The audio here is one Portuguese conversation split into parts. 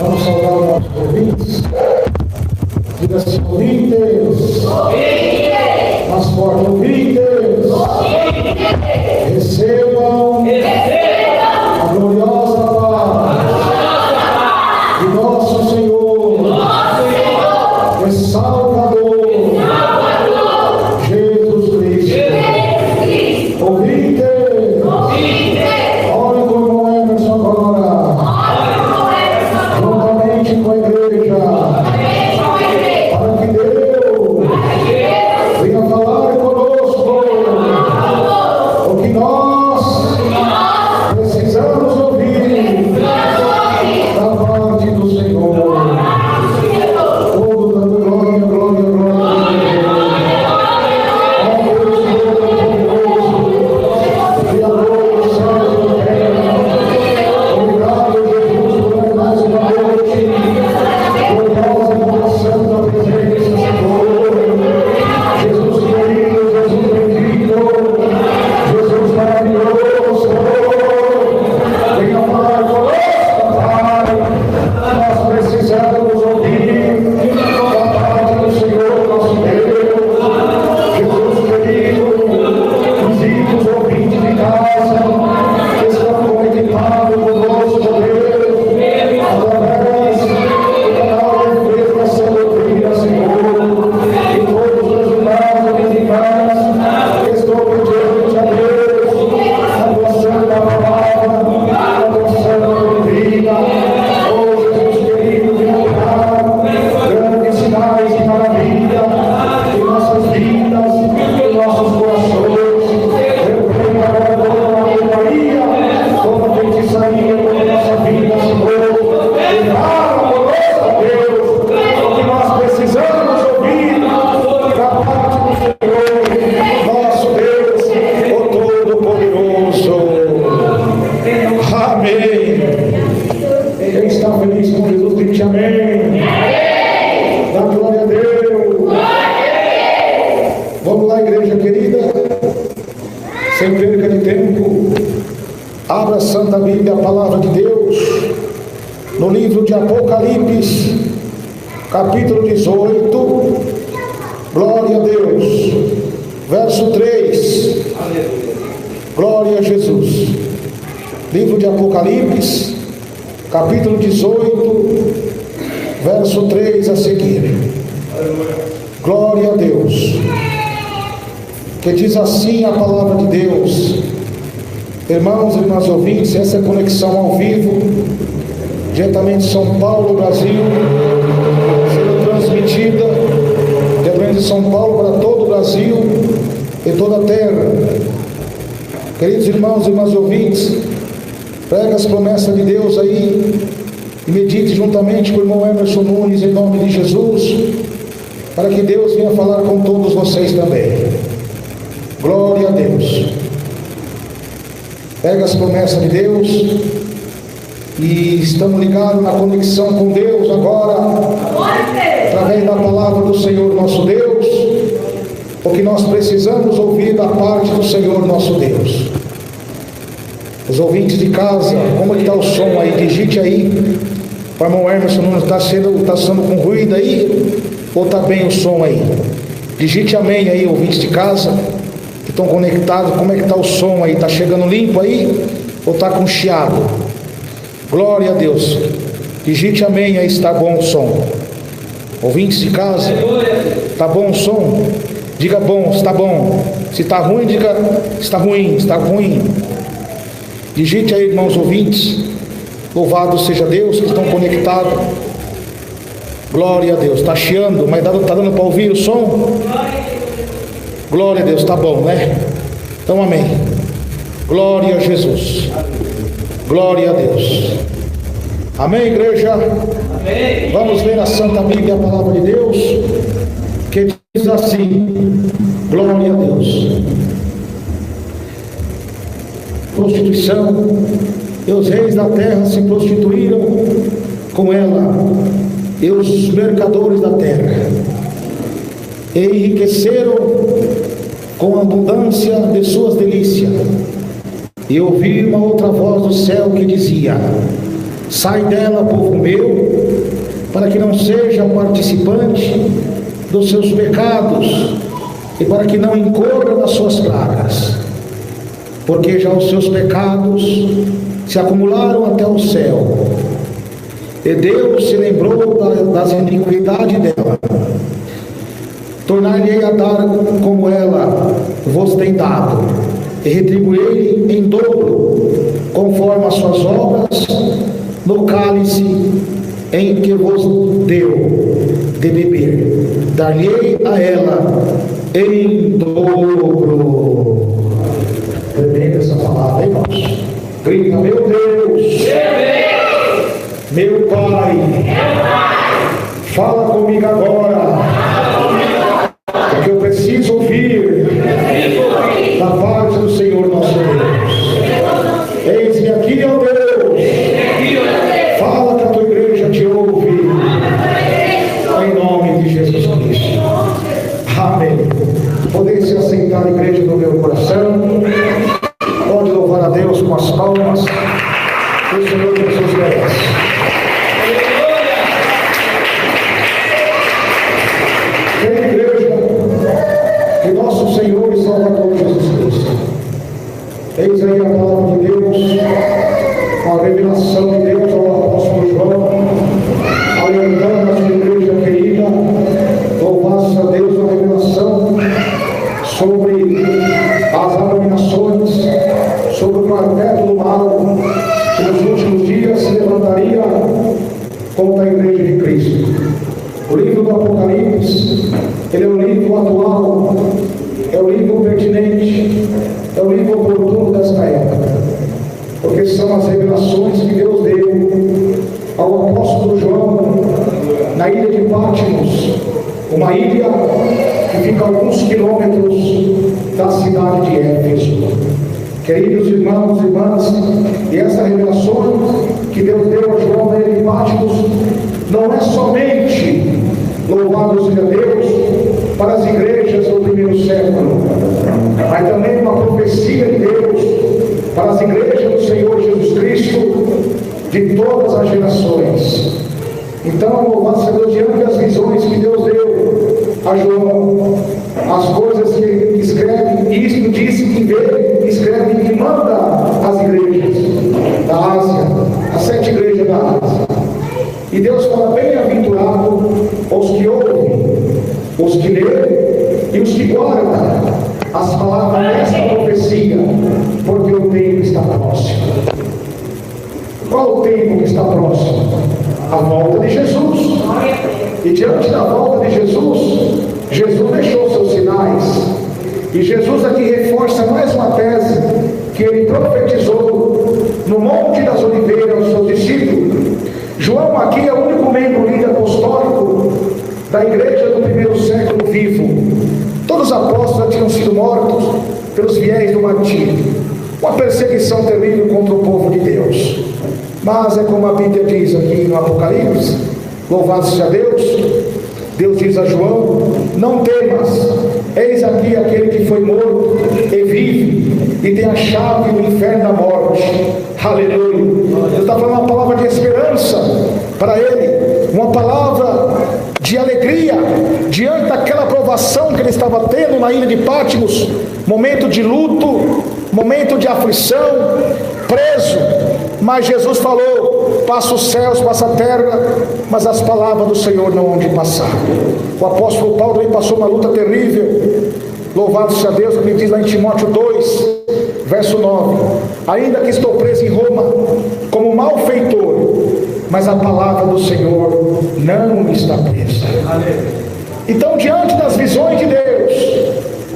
Vamos saudar os nossos ouvintes. Diga assim, ouvintes. Mais forte, ouvintes. Recebam a gloriosa paz de nosso Senhor e Salvador Jesus Cristo. Ouvintes. Olhe como o irmão Emerson agora, juntamente com a igreja, para que Deus venha falar conosco o que nós precisamos ouvir da parte do Senhor. Todo dando glória, glória, glória. Ó Deus Todo-Poderoso, Criador do céu e da terra. Obrigado, Jesus, por mais uma noite gloriosa na tua santa presença, Senhor. Jesus querido, Jesus bendito, Jesus maravilhoso, venha falar conosco, Pai. Nós precisamos ouvir da parte do Senhor nosso Deus. Jesus querido, visite os ouvintes de casa que estão conectados conosco, Deus, através do canal de Defesa Doutrina, Senhor, e todos os irmãos dominicanos que estão pedindo a Deus a tua santa palavra, a tua santa doutrina. Oh Jesus querido, venha orar grandes sinais de maravilha em nossas vidas, em nossos corações. Repreenda agora toda a Maria, toda a feitiçaria toda a nossa vida, Senhor. Declara conosco, Deus, o que nós precisamos ouvir da parte do Senhor, nosso Deus, o Todo-Poderoso. Amém. Quem está feliz com Jesus, diga amém. Dá glória a Deus. Vamos lá, igreja querida. Sem perca de tempo, abra a Santa Bíblia, a palavra de Deus, no livro de Apocalipse, capítulo 18. Glória a Deus. Verso 3. Glória a Jesus. Livro de Apocalipse, capítulo 18, verso 3 a seguir. Glória a Deus. Que diz assim a palavra de Deus. Irmãos e irmãs ouvintes, essa é conexão ao vivo, diretamente de São Paulo, Brasil, sendo transmitida diretamente de São Paulo para todo o Brasil e toda a terra. Queridos irmãos e irmãs ouvintes, prega as promessas de Deus aí e medite juntamente com o irmão Emerson Nunes em nome de Jesus, para que Deus venha falar com todos vocês também. Glória a Deus. Pega as promessas de Deus e estamos ligados na conexão com Deus agora, através da palavra do Senhor nosso Deus, porque nós precisamos ouvir da parte do Senhor nosso Deus. Os ouvintes de casa, como está o som aí? Digite aí. O irmão Emerson não está sendo com ruído aí? Ou está bem o som aí? Digite amém aí, ouvintes de casa que estão conectados. Como é que está o som aí? Está chegando limpo aí? Ou está com chiado? Glória a Deus. Digite amém aí, está bom o som. Ouvintes de casa, está bom o som? Diga bom, está bom. Se está ruim, diga está ruim, está ruim. Digite aí, irmãos ouvintes. Louvado seja Deus que estão conectados. Glória a Deus. Está chiando, mas está dando para ouvir o som? Glória a Deus, está bom, né? Então amém. Glória a Jesus. Glória a Deus. Amém, igreja? Amém. Vamos ler a Santa Bíblia, a palavra de Deus, que diz assim. Glória a Deus. Prostituição, e os reis da terra se prostituíram com ela, e os mercadores da terra, e enriqueceram com a abundância de suas delícias. E ouvi uma outra voz do céu que dizia: Sai dela, povo meu, para que não seja participante dos seus pecados e para que não incorra nas suas pragas, porque já os seus pecados se acumularam até o céu, e Deus se lembrou das iniquidades dela. Tornar-lhe a dar como ela vos tem dado, e retribuirei em dobro, conforme as suas obras, no cálice em que vos deu de beber. Dar-lhe a ela em dobro. Tremenda essa palavra, irmãos. Grita, meu Deus, meu Pai, fala comigo agora, porque eu preciso ouvir da parte do Senhor nosso Deus. Eis-me aqui, ó Deus, fala que a tua igreja te ouve, em nome de Jesus Cristo. Amém. Podem se aceitar, igreja, no meu coração. Pode louvar a Deus com as palmas. O Senhor Jesus merece. Querida igreja de nosso Senhor e Salvador Jesus Cristo, eis aí a palavra de Deus, a revelação de Deus ao apóstolo João, alimentando a sua igreja querida. Louvasse a Deus a revelação sobre as abominações, sobre o quarteto do mal, que nos últimos dias se levantaria contra a igreja de Cristo. O livro do Apocalipse, ele é o livro atual, é o livro pertinente, é o livro oportuno desta época, porque são as revelações que Deus deu ao apóstolo João na ilha de Patmos, uma ilha que fica a alguns quilômetros da cidade de Éfeso. Queridos irmãos e irmãs, e essa revelação que Deus deu a João na ilha de Patmos não é somente, louvado seja Deus, para as igrejas do primeiro século, mas também uma profecia de Deus para as igrejas do Senhor Jesus Cristo de todas as gerações. Então, louvado seja Deus, diante das visões que Deus deu a João, as coisas que escreve, e isso disse que vê, escreve e manda às igrejas da Ásia, as 7 igrejas da Ásia. E Deus fala: bem-aventurado os que ouvem, os que lêem e os que guardam as palavras desta profecia, porque o tempo está próximo. Qual o tempo que está próximo? A volta de Jesus. E diante da volta de Jesus, Jesus deixou seus sinais. E Jesus aqui reforça mais uma tese que ele profetizou no Monte das Oliveiras aos seus discípulos. João aqui é o único membro líder apostólico da igreja do primeiro século vivo. Todos os apóstolos já tinham sido mortos pelos fiéis do martírio. Uma perseguição terrível contra o povo de Deus. Mas é como a Bíblia diz aqui no Apocalipse, louvado seja Deus, Deus diz a João: não temas, eis aqui aquele que foi morto e vive, e tem a chave do inferno e da morte. Aleluia. Deus está falando uma palavra de esperança para ele, uma palavra de alegria diante daquela provação que ele estava tendo na ilha de Patmos, momento de luto, momento de aflição, preso. Mas Jesus falou: passa os céus, passa a terra, mas as palavras do Senhor não hão de passar. O apóstolo Paulo também passou uma luta terrível. Louvado seja Deus, que ele diz lá em Timóteo 2, verso 9: ainda que estou preso em Roma como malfeitor, mas a palavra do Senhor não está presa. Então, diante das visões de Deus,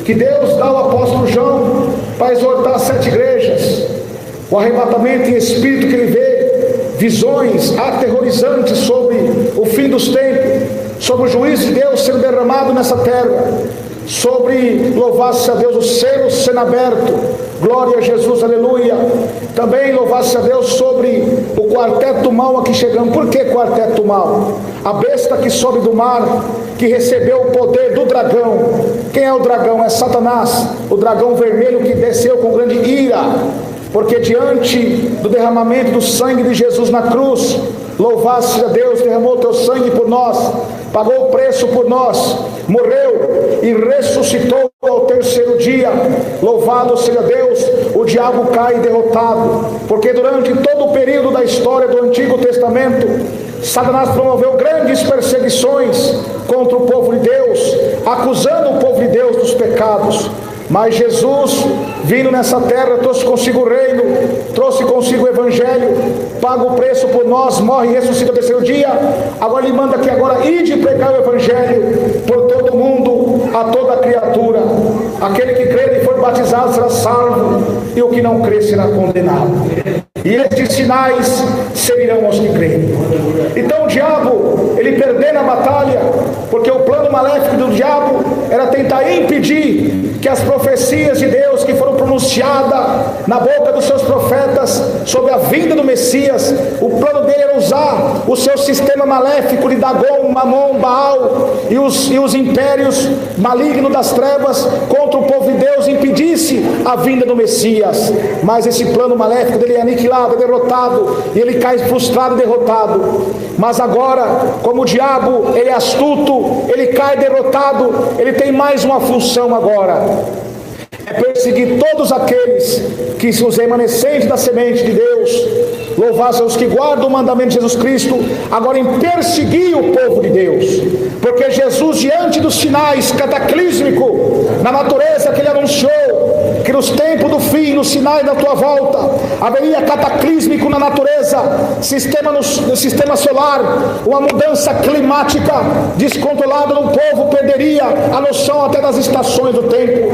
que Deus dá ao apóstolo João para exortar as 7 igrejas, o arrebatamento em espírito que ele vê, visões aterrorizantes sobre o fim dos tempos, sobre o juízo de Deus sendo derramado nessa terra, sobre, louvado-se a Deus, o selo sendo aberto, glória a Jesus, aleluia. Também, louvado-se a Deus, sobre o quarteto do mal aqui chegando. Por que quarteto do mal? A besta que sobe do mar, que recebeu o poder do dragão. Quem é o dragão? É Satanás, o dragão vermelho que desceu com grande ira porque diante do derramamento do sangue de Jesus na cruz, louvado seja Deus, derramou teu sangue por nós, pagou o preço por nós, morreu e ressuscitou ao terceiro dia. Louvado seja Deus, o diabo cai derrotado, porque durante todo o período da história do Antigo Testamento, Satanás promoveu grandes perseguições contra o povo de Deus, acusando o povo de Deus dos pecados. Mas Jesus, vindo nessa terra, trouxe consigo o reino, trouxe consigo o evangelho, paga o preço por nós, morre e ressuscita no terceiro dia. Agora ele manda que agora ide pregar o evangelho por todo o mundo, a toda criatura. Aquele que crer e for batizado será salvo, e o que não crer será condenado. E estes sinais seguirão aos que creem. Então o diabo, ele perdeu a batalha, porque o plano maléfico do diabo era tentar impedir que as profecias de Deus que foram pronunciadas na boca dos seus profetas sobre a vinda do Messias, o plano dele era usar o seu sistema maléfico de Dagon, Mamon, Baal e os impérios malignos das trevas contra o povo de Deus, impedisse a vinda do Messias. Mas esse plano maléfico dele é aniquilado, é derrotado, e ele cai frustrado e derrotado. Mas agora, como o diabo ele é astuto, ele cai derrotado, ele tem mais uma função agora: é perseguir todos aqueles que os remanescentes da semente de Deus, louvados os que guardam o mandamento de Jesus Cristo, agora em perseguir o povo de Deus, porque Jesus, diante dos sinais cataclísmicos na natureza que ele anunciou, que nos tempos do fim, nos sinais da tua volta, haveria cataclísmico na natureza, no sistema solar, uma mudança climática descontrolada no povo, perderia a noção até das estações do tempo.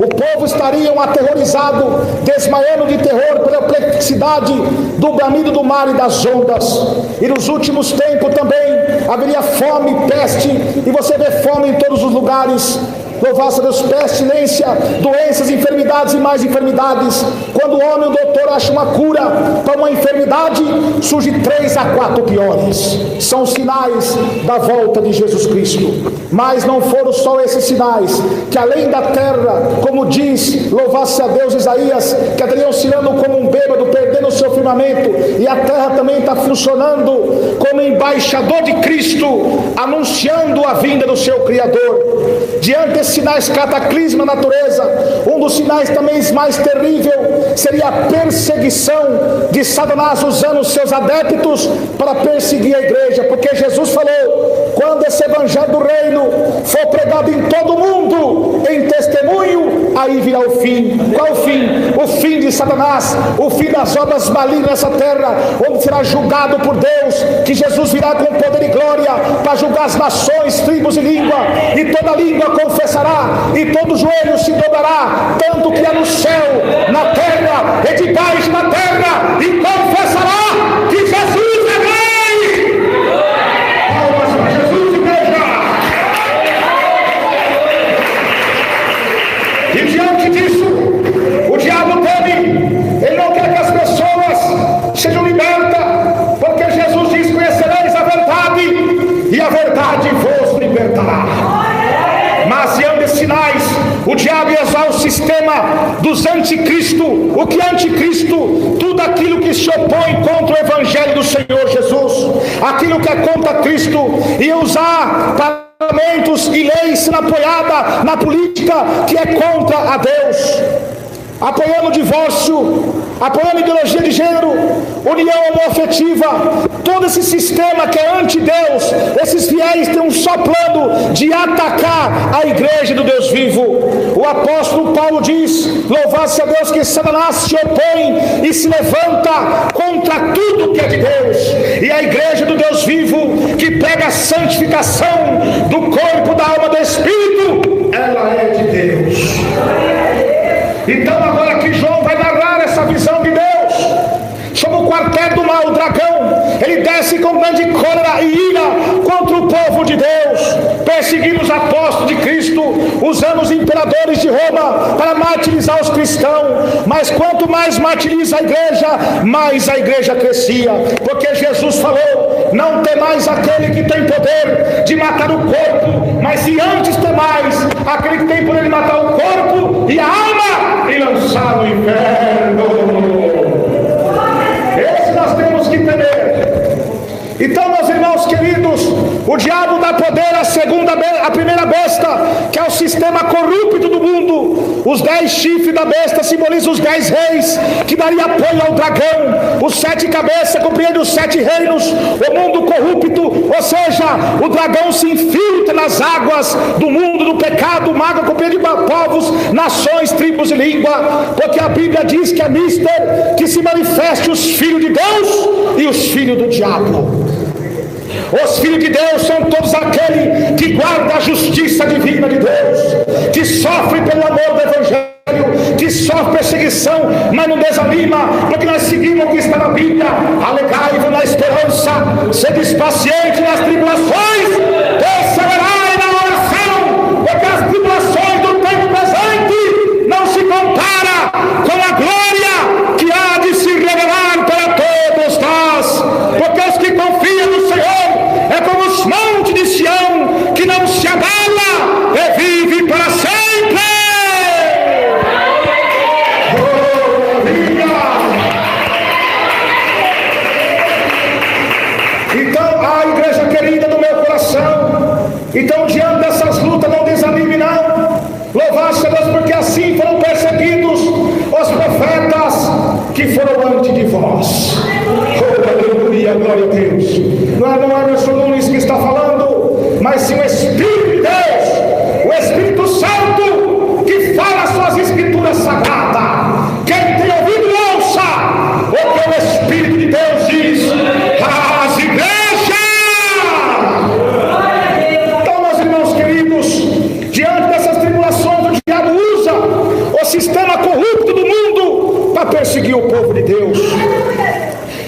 O povo estaria aterrorizado, desmaiando de terror pela perplexidade do bramido do mar e das ondas. E nos últimos tempos também haveria fome, peste, e você vê fome em todos os lugares. Louvado Deus, pestilência, doenças, enfermidades e mais enfermidades. Quando o homem, o doutor, acha uma cura para uma enfermidade, surge 3 a 4 piores. São sinais da volta de Jesus Cristo. Mas não foram só esses sinais, que além da terra, como diz, louvado a Deus, Isaías, que estariam oscilando como um bêbado, perdendo o seu firmamento, e a terra também está funcionando como embaixador de Cristo, anunciando a vinda do seu Criador. Diante desses sinais cataclisma na natureza, um dos sinais também mais terrível seria a perseguição de Satanás usando os seus adeptos para perseguir a igreja, porque Jesus falou: quando esse evangelho do reino for pregado em todo o mundo em testemunho, aí virá o fim. Qual o fim? O fim de Satanás, o fim das obras malignas nessa terra, onde será julgado por Deus, que Jesus virá com poder e glória para julgar as nações, tribos e língua, e toda língua confessará, e todo joelho se dobrará, tanto que há no céu, na terra e debaixo da terra, e confessará que Jesus é Rei. Palmas para Jesus, igreja. E diante disso, o diabo ele não quer que as pessoas sejam libertas, porque Jesus diz: conhecereis a verdade, e a verdade vos libertará. Mas diante desses sinais, o diabo ia usar o sistema dos anticristo. O que é anticristo? Tudo aquilo que se opõe contra o evangelho do Senhor Jesus, aquilo que é contra Cristo, ia usar parlamentos e leis sendo apoiada na política que é contra a Deus, apoiando o divórcio, apoiando a ideologia de gênero, união homoafetiva, todo esse sistema que é anti-Deus. Esses fiéis têm um só plano de atacar a igreja do Deus vivo. O apóstolo Paulo diz, louvado seja Deus, que Satanás se opõe e se levanta contra tudo que é de Deus, e a igreja do Deus vivo, que prega a santificação do corpo, da alma, do espírito, ela é de Deus. Então agora que João vai narrar essa visão de Deus sobre o quartel do mal, o dragão, ele desce com grande cólera e ira contra o povo de Deus, perseguindo os apóstolos de Cristo, usando os imperadores de Roma para martirizar os cristãos. Mas quanto mais martiriza a igreja, mais a igreja crescia, porque Jesus falou: não temais aquele que tem poder de matar o corpo, mas se antes temais aquele que tem poder de matar o corpo e a alma, e lançar no inferno. nós temos que temer. Então, meus irmãos queridos, o diabo dá poder à primeira besta, que é o sistema corrupto do mundo. Os 10 chifres da besta simbolizam os 10 reis, que daria apoio ao dragão. Os 7 cabeças compreendem os 7 reinos, o mundo corrupto, ou seja, o dragão se infiltra nas águas do mundo do pecado. O mago compreende povos, nações, tribos e língua, porque a Bíblia diz que é mister que se manifeste os filhos de Deus e os filhos do diabo. Os filhos de Deus são todos aqueles que guardam a justiça divina de Deus, que sofrem pelo amor do Evangelho, que sofrem perseguição, mas não desanima, porque nós seguimos o que está na Bíblia. Alegrai-vos na esperança, sede paciente nas tribulações, perseverai na oração, porque as tribulações do tempo presente não se compara com a glória que há de se revelar para todos nós, porque os que confiam no Senhor é como os montes de Sião, que não se abala e vive para sempre. Então, a igreja querida do meu coração, então diante dessas lutas não desanime não. Louvado-se Deus, porque assim foram perseguidos os profetas que foram antes de vós. Oh, aleluia, glória a Deus. Não é o Emerson Nunes que está falando, mas sim o Espírito de Deus, o Espírito Santo, que fala as suas escrituras sagradas. Quem tem ouvido, ouça o que o Espírito de Deus diz às igrejas. Então, meus irmãos queridos, diante dessas tribulações, o diabo usa o sistema corrupto do mundo para perseguir o povo de Deus.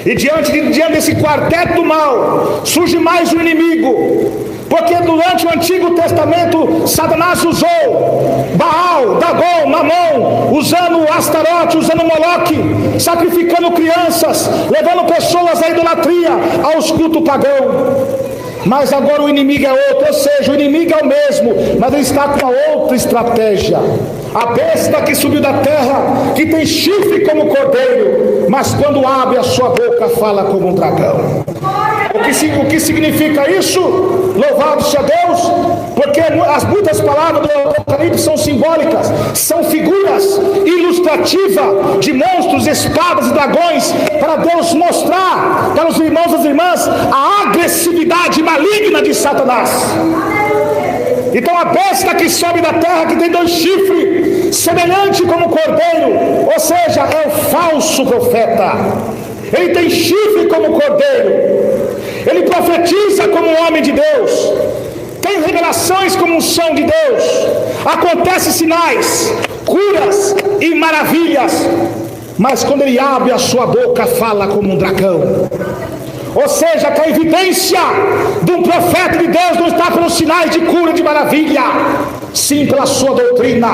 E diante desse quarteto do mal, surge mais um inimigo. Porque durante o Antigo Testamento, Satanás usou Baal, Dagon, Mamon, usando Astarote, usando Moloque, sacrificando crianças, levando pessoas à idolatria, aos cultos pagãos. Mas agora o inimigo é outro, ou seja, o inimigo é o mesmo, mas ele está com uma outra estratégia. A besta que subiu da terra, que tem chifre como cordeiro, mas quando abre a sua boca fala como um dragão. O que significa isso? Louvado seja Deus, porque as muitas palavras do Apocalipse são simbólicas, são figuras ilustrativas de monstros, espadas e dragões, para Deus mostrar para os irmãos e as irmãs a agressividade maligna de Satanás. Então a besta que sobe da terra, que tem 2 chifres, semelhante como cordeiro, ou seja, é o falso profeta. Ele tem chifre como cordeiro, ele profetiza como homem de Deus, tem revelações como unção de Deus, acontecem sinais, curas e maravilhas, mas quando ele abre a sua boca fala como um dragão. Ou seja, que a evidência de um profeta de Deus não está pelos sinais de cura, de maravilha, sim pela sua doutrina,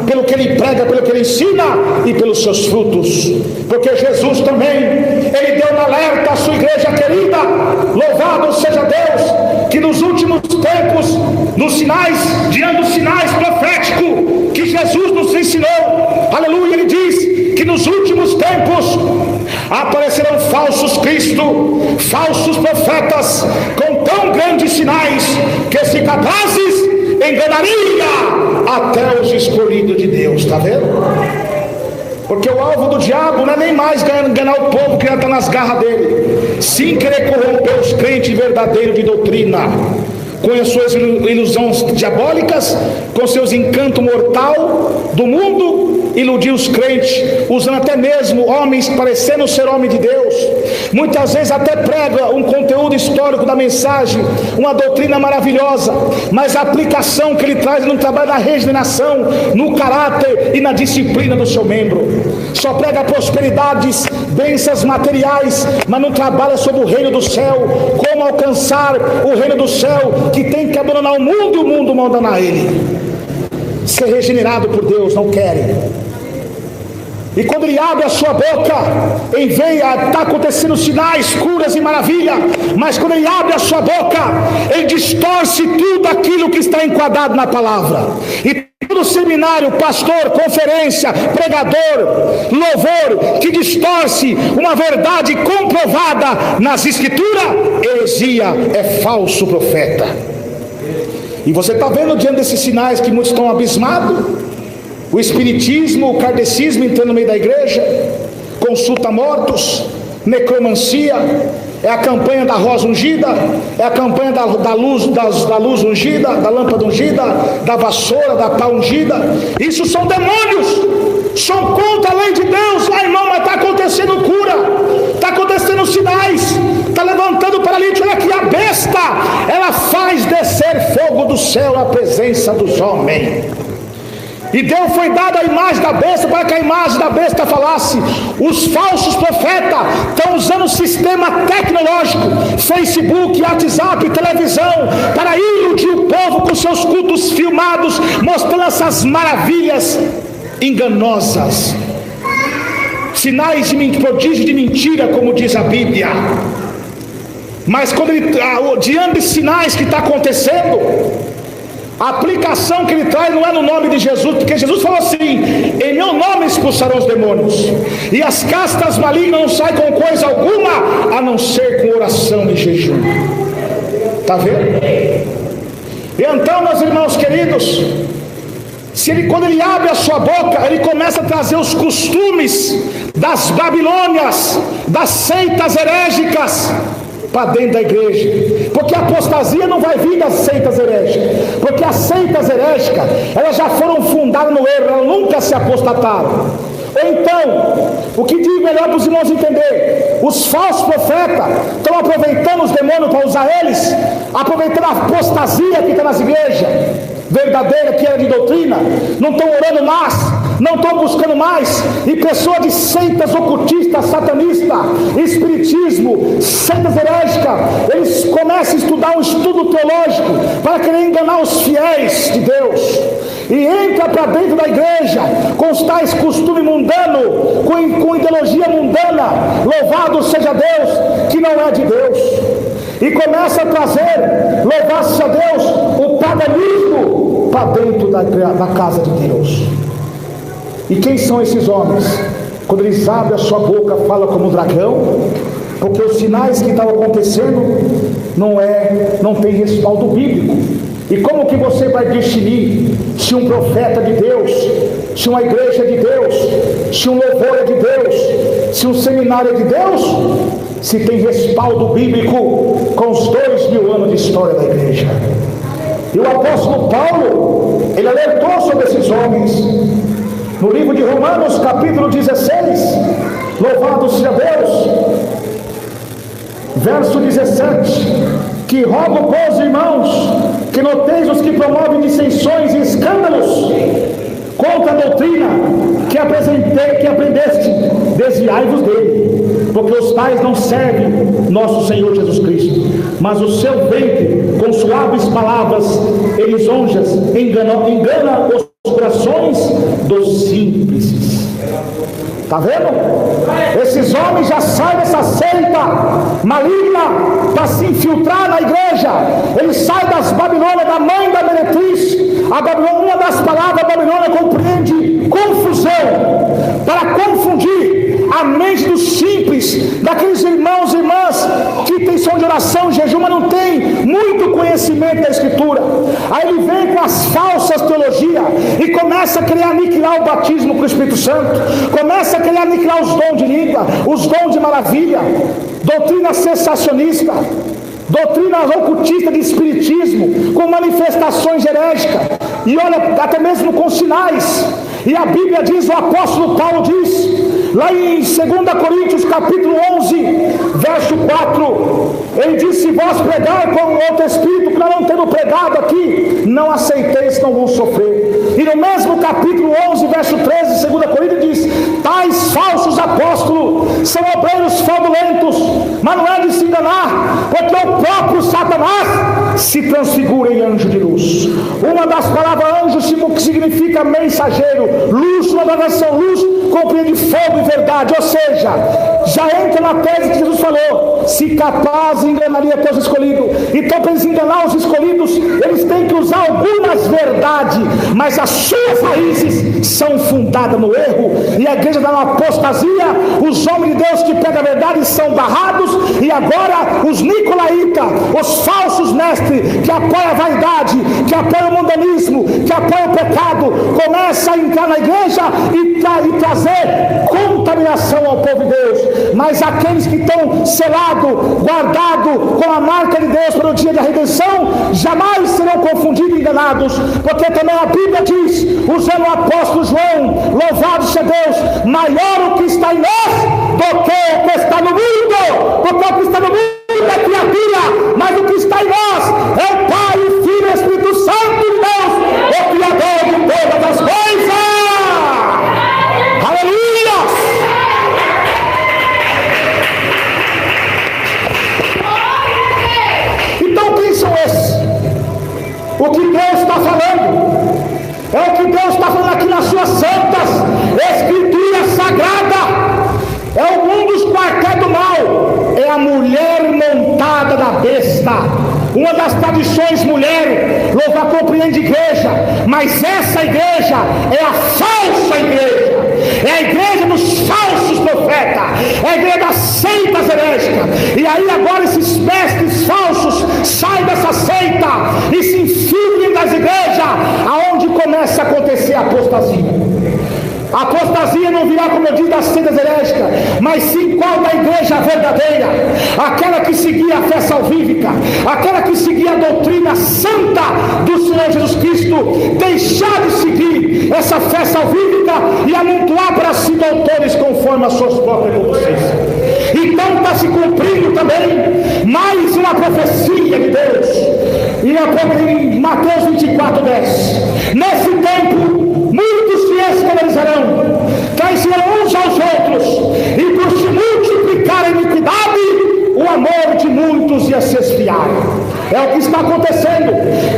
pelo que ele prega, pelo que ele ensina e pelos seus frutos. Porque Jesus também, ele deu um alerta à sua igreja querida, louvado seja Deus, que nos últimos tempos, nos sinais, diante dos sinais proféticos que Jesus nos ensinou, aleluia, ele diz que nos últimos tempos aparecerão falsos cristos, falsos profetas, com tão grandes sinais, que se capazes enganaria até os escolhidos de Deus. Está vendo? Porque o alvo do diabo não é nem mais enganar o povo que está nas garras dele, sim querer corromper os crentes verdadeiros de doutrina, com as suas ilusões diabólicas, com seus encantos mortal do mundo, iludir os crentes, usando até mesmo homens parecendo ser homem de Deus. Muitas vezes até prega um conteúdo histórico da mensagem, uma doutrina maravilhosa, mas a aplicação que ele traz no trabalho da regeneração, no caráter e na disciplina do seu membro. Só prega prosperidades, bênçãos materiais, mas não trabalha sobre o reino do céu, como alcançar o reino do céu, que tem que abandonar o mundo e o mundo mandando a ele. Ser regenerado por Deus, não querem. E quando ele abre a sua boca, em vez de estar acontecendo sinais, curas e maravilha, mas quando ele abre a sua boca, ele distorce tudo aquilo que está enquadrado na palavra. E todo seminário, pastor, conferência, pregador, louvor, que distorce uma verdade comprovada nas escrituras, heresia, é falso profeta. E você está vendo diante desses sinais que muitos estão abismados, o espiritismo, o kardecismo entrando no meio da igreja, consulta mortos, necromancia, é a campanha da rosa ungida, é a campanha da luz ungida, da lâmpada ungida, da vassoura, da pá ungida. Isso são demônios, são contra a lei de Deus. Ah, irmão, mas está acontecendo cura, está acontecendo sinais, está levantando paralítico. Olha aqui, a besta, ela faz descer fogo do céu à presença dos homens. E Deus foi dada a imagem da besta para que a imagem da besta falasse. Os falsos profetas estão usando o sistema tecnológico, Facebook, WhatsApp, televisão, para iludir o povo com seus cultos filmados, mostrando essas maravilhas enganosas, sinais de prodígio de mentira, como diz a Bíblia. Mas quando diante de sinais que está acontecendo, a aplicação que ele traz não é no nome de Jesus, porque Jesus falou assim: em meu nome expulsarão os demônios, e as castas malignas não saem com coisa alguma, a não ser com oração e jejum. Está vendo? E então, meus irmãos queridos, quando ele abre a sua boca, ele começa a trazer os costumes das Babilônias, das seitas herégicas, para dentro da igreja. Porque a apostasia não vai vir das seitas herégicas, porque as seitas herégicas, elas já foram fundadas no erro, elas nunca se apostataram. Ou então, o que diz melhor para os irmãos entender, os falsos profetas estão aproveitando os demônios para usar eles, aproveitando a apostasia que está nas igrejas verdadeira, que era de doutrina, não estão orando mais, não estão buscando mais, e pessoas de seitas ocultistas, satanistas, espiritismo, seitas herégicas, eles começam a estudar um estudo teológico para querer enganar os fiéis de Deus, e entra para dentro da igreja com os tais costumes mundanos, com ideologia mundana, louvado seja Deus, que não é de Deus, e começa a trazer, louvado seja Deus, o paganismo para dentro da casa de Deus. E quem são esses homens? Quando eles abrem a sua boca, fala como um dragão, porque os sinais que estavam acontecendo não tem respaldo bíblico. E como que você vai distinguir se um profeta de Deus, se uma igreja é de Deus, se um louvor é de Deus, se um seminário é de Deus, se tem respaldo bíblico com os 2000 anos de história da igreja? E o apóstolo Paulo, ele alertou sobre esses homens no livro de Romanos, capítulo 16, louvado seja Deus, verso 17, que rogo, pois, irmãos, que noteis os que promovem dissensões e escândalos contra a doutrina que aprendeste, desviai-vos dele, porque os tais não servem nosso Senhor Jesus Cristo, mas o seu ventre, com suaves palavras e lisonjas, engana os corações dos simples. Está vendo? Esses homens já saem dessa seita maligna para se infiltrar na igreja. Eles saem das Babilônias, da mãe da meretriz. A Babilônia, uma das palavras da Babilônia compreende confusão, para confundir a mente dos simples, daqueles irmãos e irmãs que são de oração e jejum, mas não tem muito conhecimento da Escritura. Aí ele vem com as falsas teologias e começa a querer aniquilar o batismo com o Espírito Santo, começa a querer aniquilar os dons de língua, os dons de maravilha, doutrina sensacionista, doutrina ocultista de espiritismo, com manifestações herégicas, e olha, até mesmo com sinais. E a Bíblia diz, o apóstolo Paulo diz, lá em 2 Coríntios capítulo 11, verso 4, ele diz: se vós pregar com outro espírito que nós não temos pregado aqui, não aceiteis, não vão sofrer. E no mesmo capítulo 11, verso 13, 2 Coríntios diz: tais falsos apóstolos são obreiros fraudulentos, mas não é de se enganar, porque o próprio Satanás se transfigura em anjo de luz. Uma das palavras anjo significa mensageiro, luz, uma da versão luz compreende fogo e verdade, ou seja, já entra na tese que Jesus falou: se capaz enganaria teus escolhidos. Então, para eles enganar os escolhidos, eles têm que usar algumas verdades, mas as suas raízes são fundadas no erro, e a igreja dá uma apostasia. Os homens de Deus que pegam a verdade são barrados, e agora os nicolaítas, os falsos mestres que apoiam a vaidade, que apoiam o mundanismo, que apoiam o pecado, começam a entrar na igreja e trazer contaminação ao povo de Deus. Mas aqueles que estão selados, guardados com a marca de Deus para o dia da redenção, jamais serão confundidos e enganados, porque também a Bíblia diz, usando o apóstolo João, louvado seja Deus, maior o que está em nós do que o que está no mundo, porque o que está no mundo é criatura, mas o que está em nós é o Pai, o Filho e o Espírito Santo de Deus, o Criador de todas as coisas. Aleluia! Então quem são esses? O que Deus está falando é o que Deus está falando aqui nas suas santas Escrituras sagradas. É o mundo dos quartéis do mal, é a mulher montada da besta. Uma das tradições mulher, louvar compreende igreja, mas essa igreja é a falsa igreja, é a igreja dos falsos profetas, é a igreja das seitas herégicas. E aí agora esses mestres falsos saem dessa seita e se infiltram das igrejas, aonde começa a acontecer a apostasia. A apostasia não virá, como eu disse, das seitas herégicas, mas sim qual da igreja verdadeira, aquela que seguia a fé salvífica, aquela que seguia a doutrina santa do Senhor Jesus Cristo, deixar de seguir essa fé salvífica e amontoar para si doutores conforme as suas próprias consciências. Então está se cumprindo também mais uma profecia de Deus, em Mateus 24:10. Nesse tempo muitos se escandalizarão, traiçoarão uns aos outros, e por se multiplicar a iniquidade, o amor de muitos ia se esfriar. É o que está acontecendo.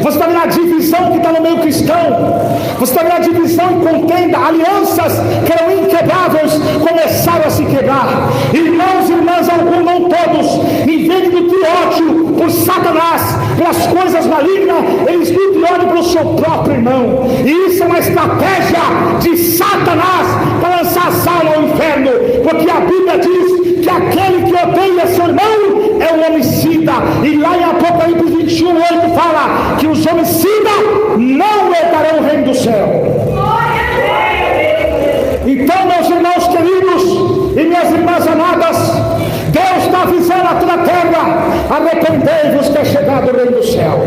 Você está vendo a divisão que está no meio cristão, você está vendo a divisão e contenda, alianças que eram inquebráveis começaram a se quebrar. Irmãos e irmãs, alguns, não todos, em vez de nutrir ódio por Satanás, pelas coisas malignas, eles nutrem ódio pelo seu próprio irmão, e isso é uma estratégia de Satanás para lançar a alma ao inferno, porque a Bíblia diz que aquele que odeia seu irmão é um homicida, e lá em Apocalipse 21:8 fala que os homicidas não herdarão o reino do céu. Então, meus irmãos queridos e minhas irmãs amadas, Deus está avisando a toda a terra: arrependei-vos que é chegado o reino do céu.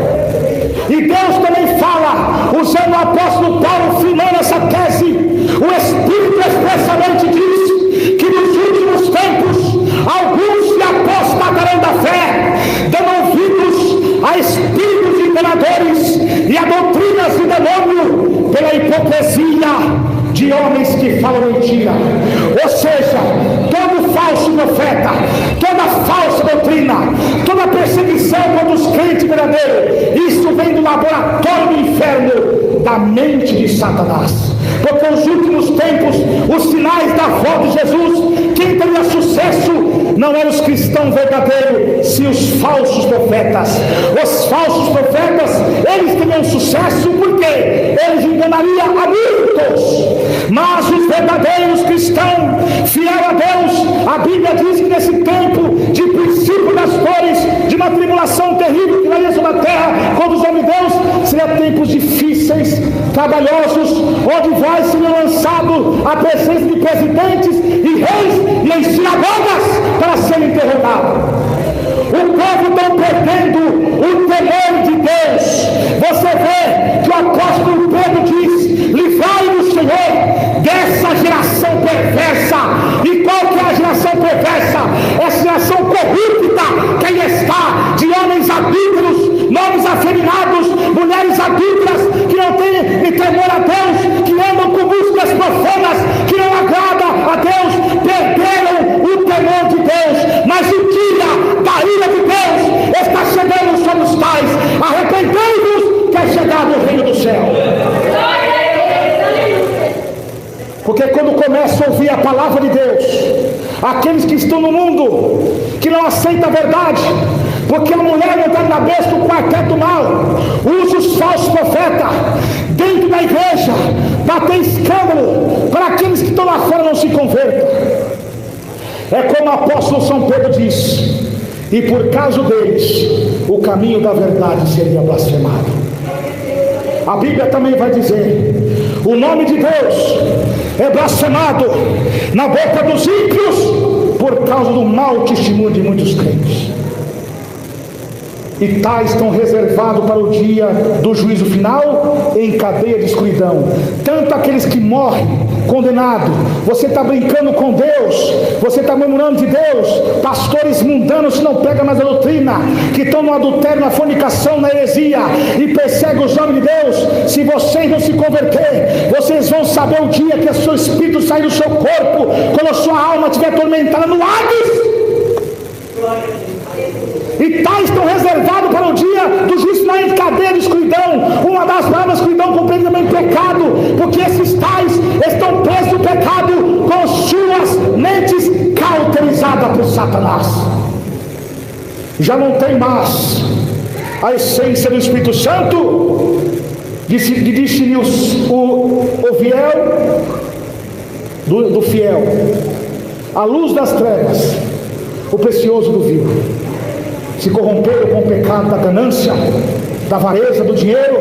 E Deus também fala, usando o apóstolo Paulo firmando essa tese, o Espírito expressamente diz que nos últimos tempos alguns se apostatarão da fé, dando ouvidos a espíritos enganadores e a doutrinas de demônio, pela hipocrisia de homens que falam mentira. Ou seja, todo falso profeta, toda falsa doutrina, toda perseguição contra os crentes verdadeiros, isso vem do laboratório do inferno, da mente de Satanás. Porque nos últimos tempos, os sinais da volta de Jesus, quem teria sucesso não eram os cristãos verdadeiros, sim os falsos profetas. Os falsos profetas, eles teriam sucesso porque eles enganariam a muitos. Mas os verdadeiros cristãos, fiel a Deus, a Bíblia diz que nesse tempo de princípio das dores, de uma tribulação terrível que vai sobre a terra contra os homens de Deus, será tempos difíceis, trabalhosos, onde vai ser lançado a presença de presidentes e reis e em sinagogas para serem interrogados. O povo está perdendo o temor de Deus. Você vê que o apóstolo Pedro diz: livrai-nos, Senhor, dessa geração perversa. E qual que é a geração perversa? Essa geração corrupta que aí está, de homens adúlteros, nomes afeminados, mulheres adúlteras, que não têm temor a Deus, que andam com músicas profanas, que não agradam a Deus, perderam o temor de Deus. Mas o dia da ira de Deus está chegando sobre os tais. Arrependei-vos que é chegado o reino do céu. Porque quando começa a ouvir a palavra de Deus, aqueles que estão no mundo, que não aceitam a verdade, porque a mulher não está na besta do quarteto do mal, usa os falsos profetas dentro da igreja para ter escândalo, para aqueles que estão lá fora não se convertam. É como o apóstolo São Pedro diz: e por causa deles o caminho da verdade seria blasfemado. A Bíblia também vai dizer: o nome de Deus é blasfemado na boca dos ímpios por causa do mau testemunho de muitos crentes. E tais estão reservados para o dia do juízo final em cadeia de escuridão. Tanto aqueles que morrem condenados. Você está brincando com Deus, você está murmurando de Deus. Pastores mundanos que não pegam mais a doutrina, que estão no adultério, na fornicação, na heresia, e perseguem os homens de Deus. Se vocês não se converter, vocês vão saber o dia que o seu espírito sair do seu corpo, quando a sua alma estiver atormentada no Hades. E tais estão reservados para o dia do juízo na cadeia de escuridão. Uma das palavras escuridão compreende também pecado, porque esses tais estão presos no pecado com suas mentes cauterizadas por Satanás. Já não tem mais a essência do Espírito Santo de distinguir o fiel do fiel, a luz das trevas, o precioso do vil. Se corromperam com o pecado da ganância, da avareza, do dinheiro,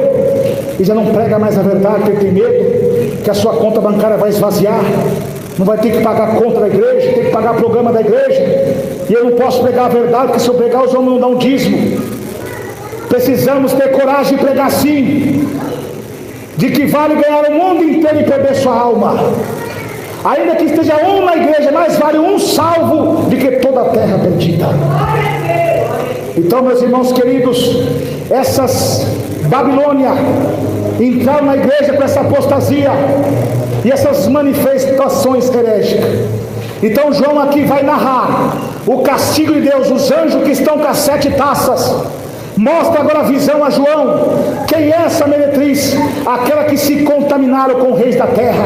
e já não prega mais a verdade, porque tem medo que a sua conta bancária vai esvaziar, não vai ter que pagar a conta da igreja, tem que pagar o programa da igreja, e eu não posso pregar a verdade, porque se eu pregar os homens não dão dízimo. Precisamos ter coragem de pregar sim, de que vale ganhar o mundo inteiro e perder sua alma. Ainda que esteja um na igreja, mais vale um salvo do que toda a terra perdida. Então, meus irmãos queridos, essas Babilônia entraram na igreja com essa apostasia e essas manifestações herégicas. Então João aqui vai narrar o castigo de Deus, os anjos que estão com as 7 taças. Mostra agora a visão a João. Quem é essa meretriz? Aquela que se contaminaram com reis da terra.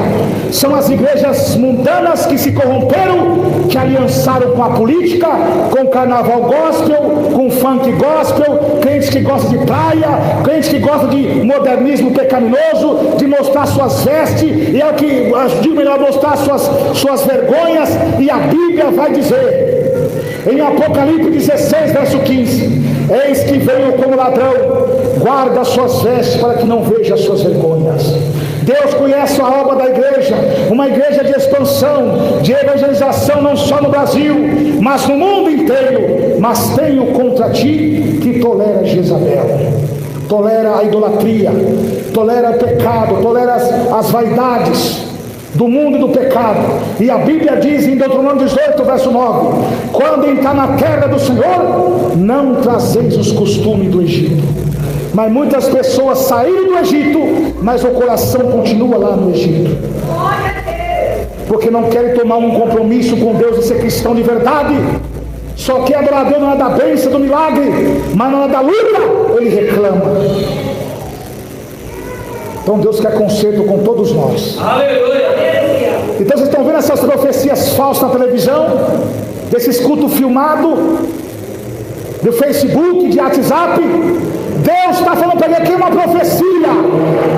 São as igrejas mundanas que se corromperam, que aliançaram com a política, com o carnaval gospel, com o funk gospel, crentes que gostam de praia, crentes que gostam de modernismo pecaminoso, de mostrar suas vestes, e é o que digo melhor, mostrar suas vergonhas. E a Bíblia vai dizer em Apocalipse 16, verso 15: eis que venho como ladrão, guarda as suas vestes para que não veja as suas vergonhas. Deus conhece a obra da igreja, uma igreja de expansão, de evangelização, não só no Brasil, mas no mundo inteiro. Mas tenho contra ti que tolera Jezabel, tolera a idolatria, tolera o pecado, tolera as vaidades do mundo e do pecado. E a Bíblia diz em Deuteronômio 18, verso 9: quando entrar na terra do Senhor, não trazeis os costumes do Egito. Mas muitas pessoas saíram do Egito, mas o coração continua lá no Egito, porque não querem tomar um compromisso com Deus de ser cristão de verdade. Só quer adorar a Deus na hora da bênção, do milagre, mas na hora da luta ele reclama. Então Deus quer conserto com todos nós. Aleluia. Então vocês estão vendo essas profecias falsas na televisão, desses cultos filmados, do Facebook, de WhatsApp. Deus está falando para ele aqui uma profecia.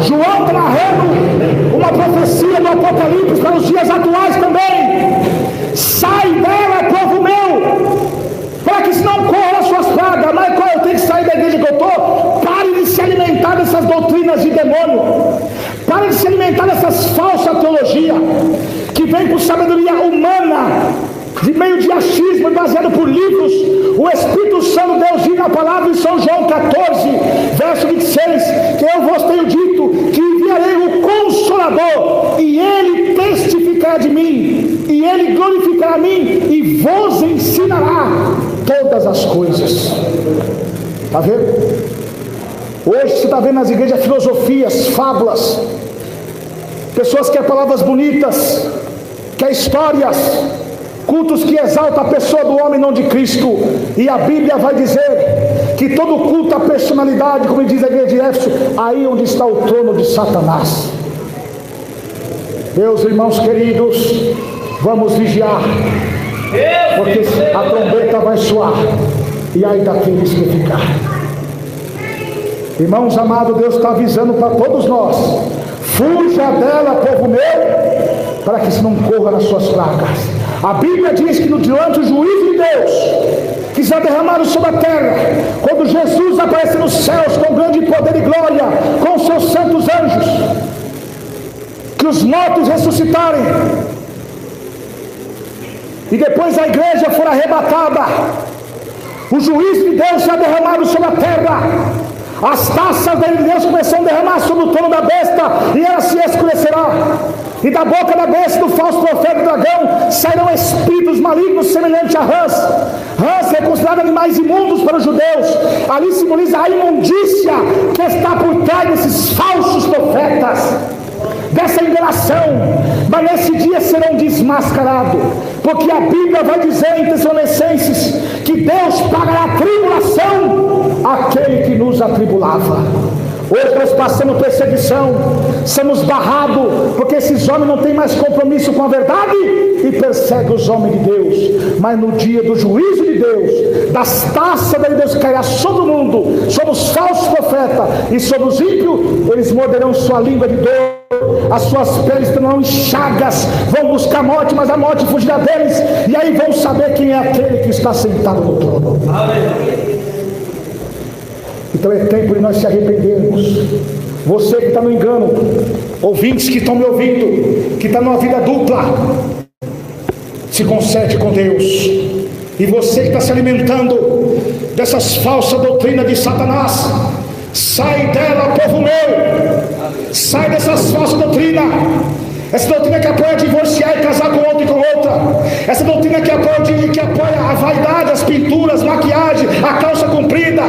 João está narrando uma profecia do Apocalipse para os dias atuais também. Sai dela, povo meu, para que senão corra as suas pragas. Mas qual eu tenho que sair da igreja que eu estou? Pare de se alimentar dessas doutrinas de demônio. Pare de se alimentar dessas falsas teologias que vem por sabedoria humana, de meio de achismo, baseado por livros. O Espírito Santo de Deus diz na palavra em São João 14, verso 26, que eu vos tenho dito que enviarei o Consolador, e ele testificará de mim, e ele glorificará a mim, e vos ensinará todas as coisas. Está vendo? Hoje você está vendo nas igrejas filosofias, fábulas, pessoas que querem palavras bonitas, querem histórias, cultos que exaltam a pessoa do homem, não de Cristo. E a Bíblia vai dizer que todo culto à personalidade, como diz a igreja de Éfeso, aí onde está o trono de Satanás. Meus irmãos queridos, vamos vigiar, porque a trombeta vai soar. e ai daqueles que ficarem. Irmãos amados, Deus está avisando para todos nós: fuja dela, povo meu, para que se não corra nas suas pragas. A Bíblia diz que durante o juízo de Deus, que será derramado sobre a terra, quando Jesus aparecer nos céus com grande poder e glória, com os seus santos anjos, que os mortos ressuscitarem, e depois a igreja for arrebatada, o juízo de Deus será derramado sobre a terra. As taças de Deus começam a derramar sobre o trono da besta, e ela se escurecerá. E da boca da besta, do falso profeta do dragão, sairão espíritos malignos semelhantes a rãs. Rãs é considerado animais imundos para os judeus. Ali simboliza a imundícia que está por trás desses falsos profetas, dessa enganação. Mas nesse dia serão desmascarados, porque a Bíblia vai dizer em Tessalonicenses que Deus pagará a tribulação àquele que nos atribulava. Hoje nós passamos perseguição, somos barrados, porque esses homens não têm mais compromisso com a verdade e perseguem os homens de Deus. Mas no dia do juízo de Deus, das taças de Deus cairá sobre o mundo, sobre os falsos profetas e sobre os ímpios. Eles morderão sua língua de dor, as suas peles terão chagas, vão buscar a morte, mas a morte fugirá deles, e aí vão saber quem é aquele que está sentado no trono. Aleluia. Então é tempo de nós se arrependermos. Você que está no engano, ouvintes que estão me ouvindo, que está numa vida dupla, se conserte com Deus. E você que está se alimentando dessas falsas doutrinas de Satanás, sai dela, povo meu. Sai dessas falsas doutrinas. Essa doutrina que apoia divorciar e casar com outro e com outra. Essa doutrina que apoia a vaidade, as pinturas, maquiagem, a calça comprida.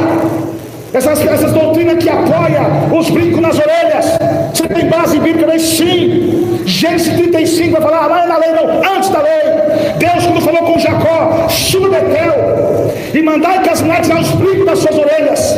Essas doutrinas que apoiam os brincos nas orelhas. Você tem base bíblica nisso? Sim. Gênesis 35 vai falar, não é na lei não, antes da lei. Deus, quando falou com Jacó, suba Betel e mandai que as mulheres tirem os brincos das suas orelhas,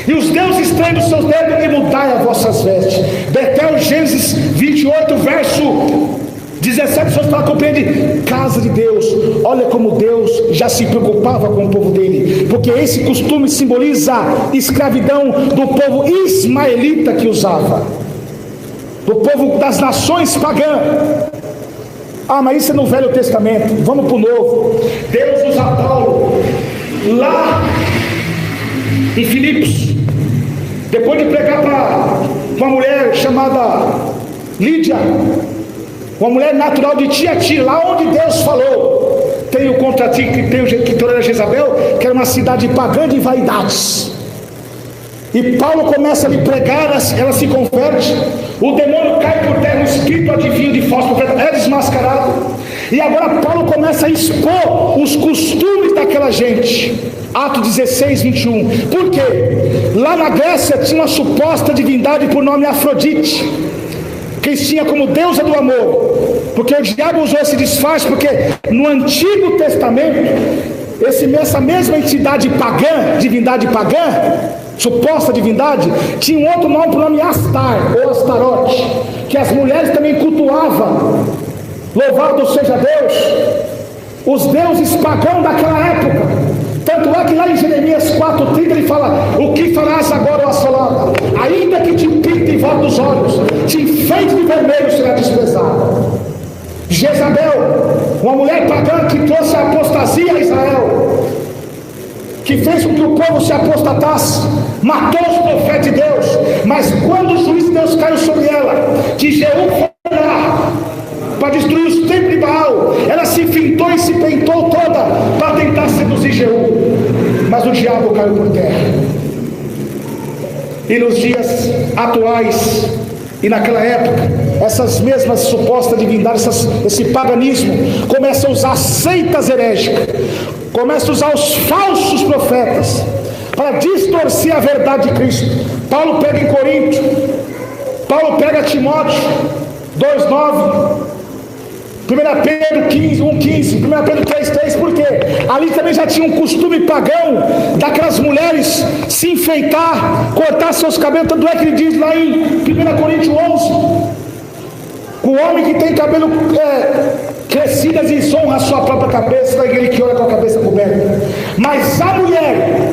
e os deuses estranhos dos seus dedos, e mudai as vossas vestes. Betel, Gênesis 28, verso 17, pessoas para compreender, casa de Deus. Olha como Deus já se preocupava com o povo dele, porque esse costume simboliza a escravidão do povo ismaelita que usava, do povo das nações pagãs. Ah, mas isso é no Velho Testamento. Vamos para o Novo. Deus usa Paulo lá em Filipos, depois de pregar para uma mulher chamada Lídia, uma mulher natural de Tiatira, lá onde Deus falou: tenho contra ti que tu era Jezabel, que era uma cidade pagã de vaidades. E Paulo começa a lhe pregar, ela se converte, o demônio cai por terra, o espírito adivinho de falso profeta é desmascarado. E agora Paulo começa a expor os costumes daquela gente. Atos 16, 21. Por quê? Lá na Grécia tinha uma suposta divindade por nome Afrodite, que eles tinham como deusa do amor, porque o diabo usou esse disfarce, porque no Antigo Testamento, essa mesma entidade pagã, divindade pagã, suposta divindade, tinha um outro nome por nome Astar, ou Astarote, que as mulheres também cultuavam. Louvado seja Deus, os deuses pagãos daquela época. Tanto é que lá em Jeremias 4,30 ele fala: o que farás agora, ó assolada? Ainda que te pinte em volta dos olhos, te enfeite de vermelho, será desprezada. Jezabel, uma mulher pagã que trouxe a apostasia a Israel, que fez com que o povo se apostatasse, matou os profetas de Deus. Mas quando o juízo de Deus caiu sobre ela, que Jeú foi lá para destruir os templos de Baal, ela se fintou e se pentou toda para tentar seduzir Jeú, mas o diabo caiu por terra. E nos dias atuais e naquela época, essas mesmas supostas divindades, esse paganismo começa a usar seitas herégicas, começa a usar os falsos profetas para distorcer a verdade de Cristo. Paulo pega em Corinto, Paulo pega Timóteo 2,9, 1 Pedro 15, 1,15, 1 Pedro 3,3, por quê? Ali também já tinha um costume pagão daquelas mulheres se enfeitar, cortar seus cabelos. Tanto é que ele diz lá em 1 Coríntios 11, o homem que tem cabelo crescida desonra a sua própria cabeça, daquele que olha com a cabeça coberta. Mas a mulher,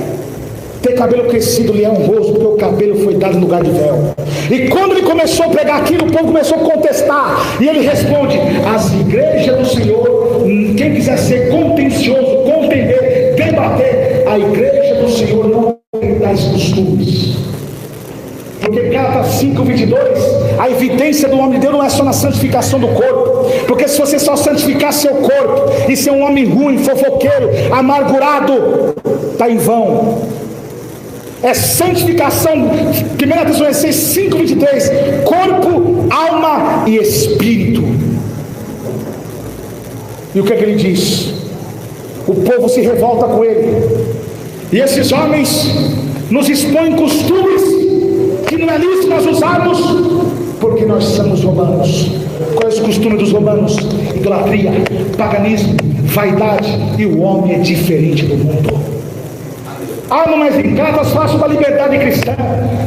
ter cabelo crescido lhe é honroso, porque o cabelo foi dado no lugar de véu. E quando ele começou a pregar aquilo, o povo começou a contestar. E ele responde: as igrejas do Senhor, quem quiser ser contencioso, contender, debater, a igreja do Senhor não tem tais costumes. Porque Gálatas 5:22, a evidência do homem de Deus não é só na santificação do corpo. Porque se você só santificar seu corpo e ser um homem ruim, fofoqueiro, amargurado, está em vão. É santificação. 1 Tessalonicenses 5:23, corpo, alma e espírito. E o que é que ele diz? O povo se revolta com ele, e esses homens nos expõem costumes que não é lícito nós usarmos, porque nós somos romanos. Qual é o costume dos romanos? Idolatria, paganismo, vaidade, e o homem é diferente do mundo. Alma mais em Gálatas fala sobre a liberdade cristã.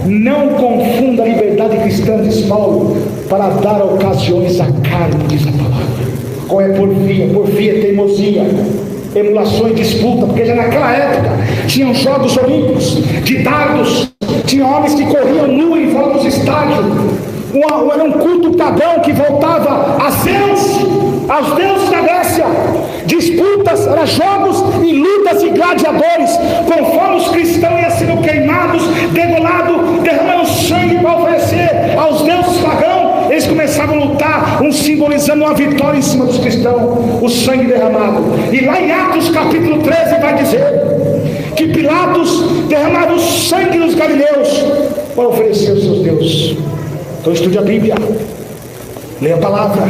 Não confunda a liberdade cristã, diz Paulo, para dar ocasiões à carne, diz a palavra. Qual é porfia? Porfia é teimosia, emulação e disputa, porque já naquela época tinham jogos olímpicos de dardos, tinha homens que corriam nu em volta dos estádios. Era um culto pagão que voltava a Zeus, aos deuses da Grécia. Disputas, eram jogos e lutas e gladiadores. Conforme os cristãos iam sendo queimados, degolados, derramando sangue para oferecer aos deuses pagãos, eles começavam a lutar, um simbolizando uma vitória em cima dos cristãos, o sangue derramado. E lá em Atos capítulo 13 vai dizer que Pilatos derramava o sangue dos galileus para oferecer aos seus deuses. Então estude a Bíblia, leia a palavra.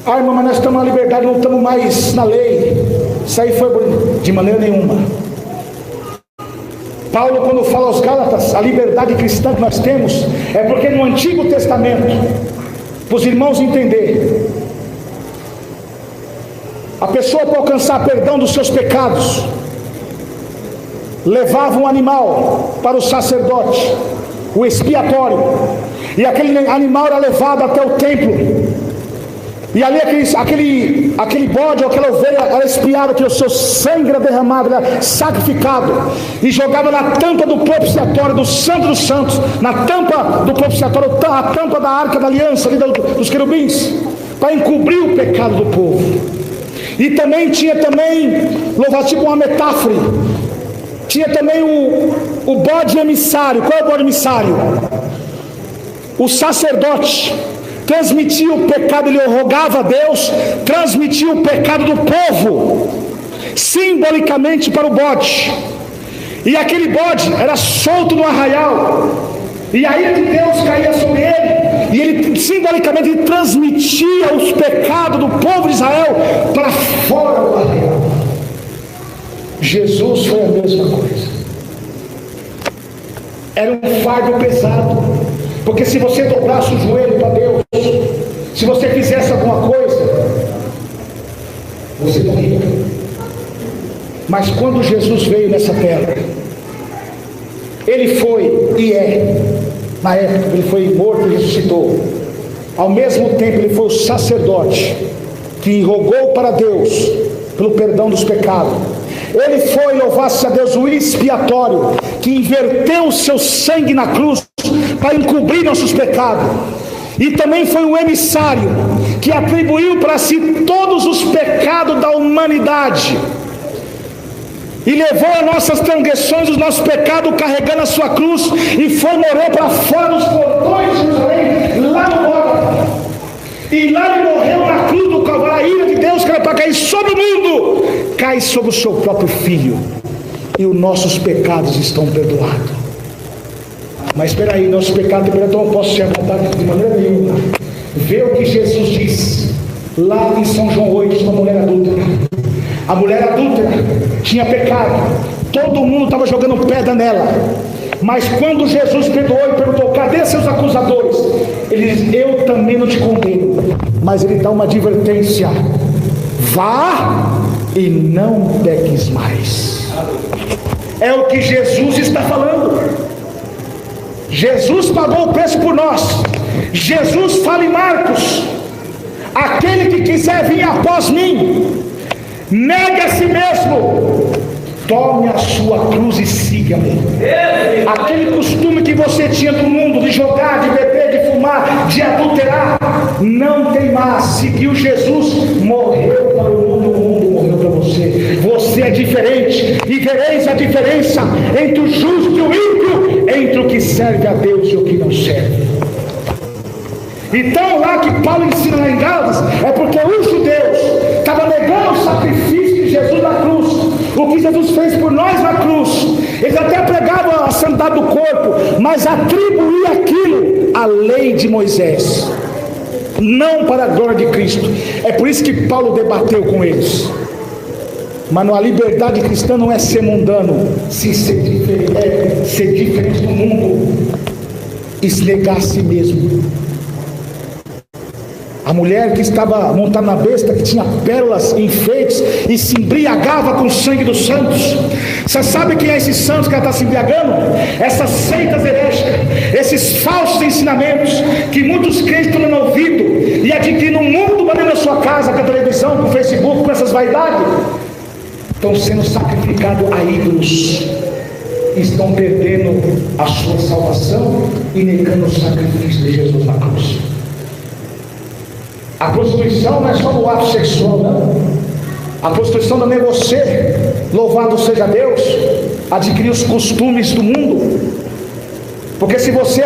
Ah, irmão, mas nós estamos na liberdade, não estamos mais na lei. Isso aí foi de maneira nenhuma. Paulo, quando fala aos Gálatas, a liberdade cristã que nós temos, é porque no Antigo Testamento, para os irmãos entenderem, a pessoa, para alcançar perdão dos seus pecados, levava um animal para o sacerdote, o expiatório, e aquele animal era levado até o templo, e ali aquele bode ou aquela ovelha era expiada, que o seu sangue era derramado, era sacrificado, e jogava na tampa do propiciatório, do Santo dos Santos, na tampa do propiciatório, a tampa da arca da aliança ali dos querubins, para encobrir o pecado do povo. E também tinha louvado, tipo uma metáfora, tinha também o bode emissário. Qual é o bode emissário? O sacerdote transmitia o pecado, ele rogava a Deus, transmitia o pecado do povo, simbolicamente para o bode. E aquele bode era solto no arraial, e a ira de Deus caía sobre ele, e ele simbolicamente transmitia os pecados do povo de Israel para fora do arraial. Jesus foi a mesma coisa. Era um fardo pesado, porque se você dobrasse o joelho para Deus, se você fizesse alguma coisa, você morria. Mas quando Jesus veio nessa terra, ele foi e na época ele foi morto e ressuscitou, ao mesmo tempo ele foi o sacerdote que rogou para Deus pelo perdão dos pecados. Ele foi, louvado-se a Deus, o expiatório, que inverteu o seu sangue na cruz para encobrir nossos pecados. E também foi o emissário que atribuiu para si todos os pecados da humanidade, e levou as nossas transgressões, os nossos pecados, carregando a sua cruz, e foi morrer para fora dos portões de Jerusalém, lá no Gólgota. E lá ele morreu na cruz do Calvário. A ira de Deus, que era para cair sobre o mundo, cai sobre o seu próprio Filho, e os nossos pecados estão perdoados. Mas espera aí, nossos pecados estão perdoados, não posso ser apontado de maneira nenhuma. Vê o que Jesus disse lá em São João 8, sobre a mulher adúltera. A mulher adúltera tinha pecado, todo mundo estava jogando pedra nela, mas quando Jesus perdoou e perguntou: cadê seus acusadores? Ele diz: eu também não te condeno. Mas ele dá uma advertência: vá e não peques mais. É o que Jesus está falando. Jesus pagou o preço por nós. Jesus fala em Marcos aquele que quiser vir após mim, negue a si mesmo, tome a sua cruz e siga-me. Aquele costume que você tinha do mundo, de jogar, de beber, de fumar, de adulterar, não tem mais. Seguiu Jesus, morreu para o mundo morreu para você. Você é diferente, e vereis a diferença entre o justo e o ímpio, entre o que serve a Deus e o que não serve. Então lá que Paulo ensina lá em Gálatas, é porque os judeus estavam negando o sacrifício de Jesus na cruz, o que Jesus fez por nós na cruz. Eles até pregavam a santidade do corpo, mas atribuíam aquilo à lei de Moisés, não para a glória de Cristo. É por isso que Paulo debateu com eles. Mas a liberdade cristã não é ser mundano, sim ser diferente, é ser diferente do mundo e se negar a si mesmo. A mulher que estava montada na besta, que tinha pérolas, enfeites, e se embriagava com o sangue dos santos. Você sabe quem é esses santos que ela está se embriagando? Essas seitas herégicas, esses falsos ensinamentos que muitos crentes estão dando ouvido e adquirindo um mundo para dentro da sua casa, com a televisão, com o Facebook, com essas vaidades. Estão sendo sacrificados a ídolos, estão perdendo a sua salvação e negando o sacrifício de Jesus na cruz. A prostituição não é só no ato sexual, não. A prostituição também é você, louvado seja Deus, adquirir os costumes do mundo. Porque se você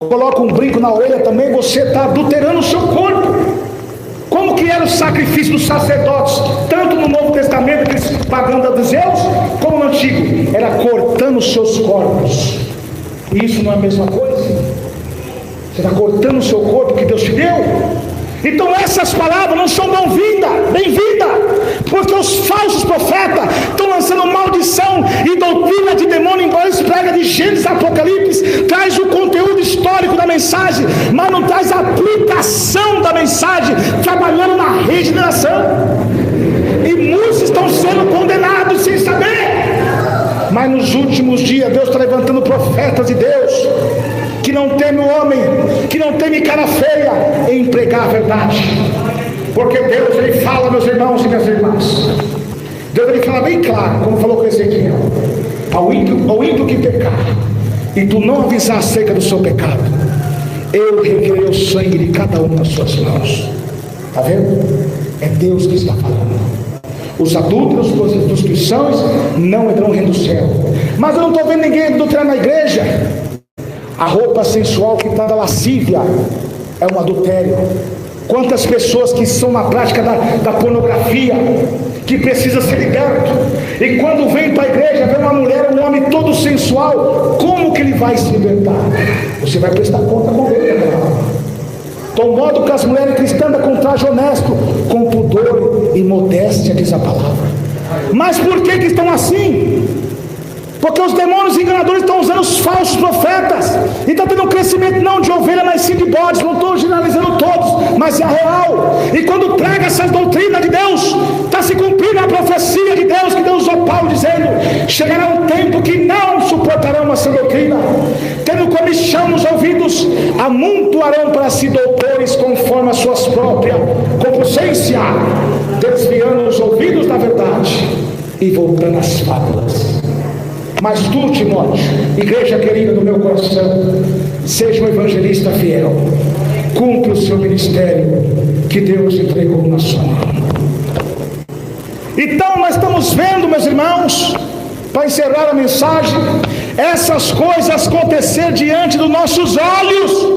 coloca um brinco na orelha também, você está adulterando o seu corpo. Como que era o sacrifício dos sacerdotes, tanto no Novo Testamento, aqueles pagando dos Zeus, como no Antigo? Era cortando os seus corpos. E isso não é a mesma coisa? Você está cortando o seu corpo que Deus te deu? Então essas palavras não são bem-vindas, porque os falsos profetas estão lançando maldição e doutrina de demônio, embora eles pregam de Gênesis, Apocalipse, traz o conteúdo histórico da mensagem, mas não traz a aplicação da mensagem, trabalhando na regeneração, e muitos estão sendo condenados sem saber. Mas nos últimos dias Deus está levantando profetas de Deus, que não teme o homem, que não teme cara feia, em pregar a verdade. Porque Deus, Ele fala, meus irmãos e minhas irmãs, Deus, Ele fala bem claro, como falou com Ezequiel: ao ímpio que pecar, e tu não avisar acerca do seu pecado, eu requerei o sangue de cada um nas suas mãos. Está vendo? É Deus que está falando. Os adúlteros, as prostituições não entrarão no reino do céu. Mas eu não estou vendo ninguém adulterar na igreja. A roupa sensual que está da lascívia é um adultério. Quantas pessoas que estão na prática da pornografia, que precisa ser liberto, e quando vem para a igreja, vê uma mulher, um homem todo sensual, como que ele vai se libertar? Você vai prestar conta com ele. Então, o modo que as mulheres cristãs andam com traje honesto, com pudor e modéstia, diz a palavra. Mas por que estão assim? Porque os demônios enganadores estão usando os falsos profetas, e está tendo um crescimento não de ovelha, mas sim de bodes. Não estou generalizando todos, mas é a real. E quando prega essas doutrinas de Deus, está se cumprindo a profecia de Deus, que Deus usou Paulo dizendo: chegará um tempo que não suportarão essa doutrina, tendo comichão nos ouvidos, amontoarão para si doutores conforme as suas próprias concupiscência, desviando os ouvidos da verdade e voltando às fábulas. Mas tu, Timóteo, igreja querida do meu coração, seja um evangelista fiel, cumpre o seu ministério que Deus entregou na sua mão. Então nós estamos vendo, meus irmãos, para encerrar a mensagem, essas coisas acontecer diante dos nossos olhos.